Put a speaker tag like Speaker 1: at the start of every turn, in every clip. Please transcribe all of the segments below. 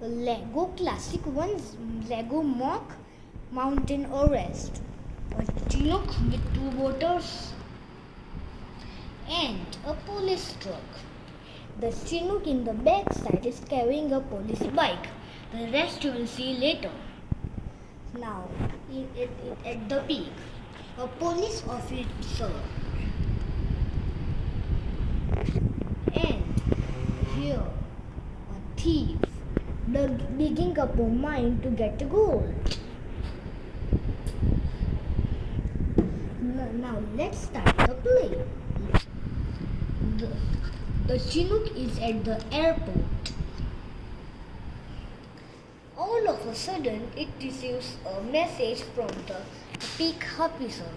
Speaker 1: Lego Classic 1's Lego Mock Mountain Everest. A Chinook with two motors and a police truck. The Chinook in the back side is carrying a police bike. The rest you will see later. Now, at the peak, a police officer and here a thief digging up a mine to get gold. Now let's start the play. The Chinook is at the airport. All of a sudden, it receives a message from the peak officer.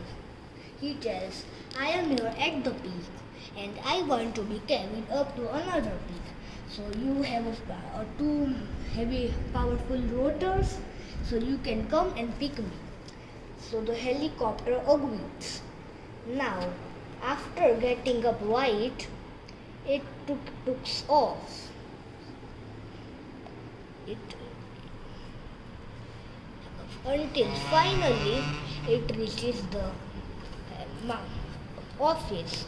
Speaker 1: He tells, I am here at the peak and I want to be carried up to another peak. So you have two heavy powerful rotors, so you can come and pick me. So the helicopter agrees. Now, after getting up right, it took off. Until finally it reaches the office.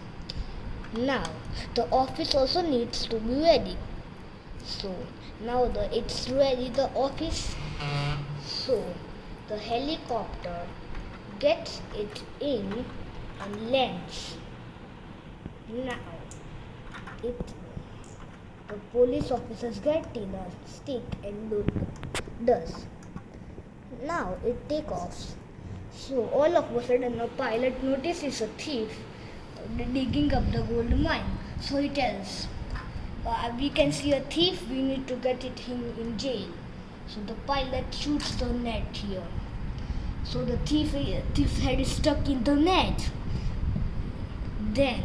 Speaker 1: Now the office also needs to be ready. So now it's ready, the office. So the helicopter gets it in and lands. Now the police officers get in a stick and does. Now it takes off. So all of a sudden a pilot notices a thief digging up the gold mine. So he tells, we can see a thief, we need to get him in jail. So the pilot shoots the net here. So the thief's head is stuck in the net. Then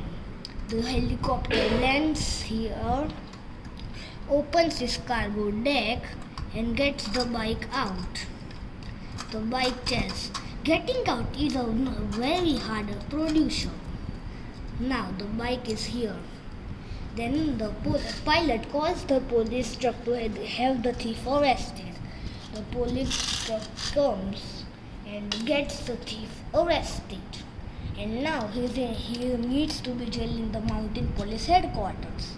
Speaker 1: the helicopter lands here, opens his cargo deck and gets the bike out. The bike tells, getting out is a very hard production. Now the bike is here. Then the pilot calls the police truck to have the thief arrested. The police truck comes and gets the thief arrested. And now he needs to be jailed in the mountain police headquarters.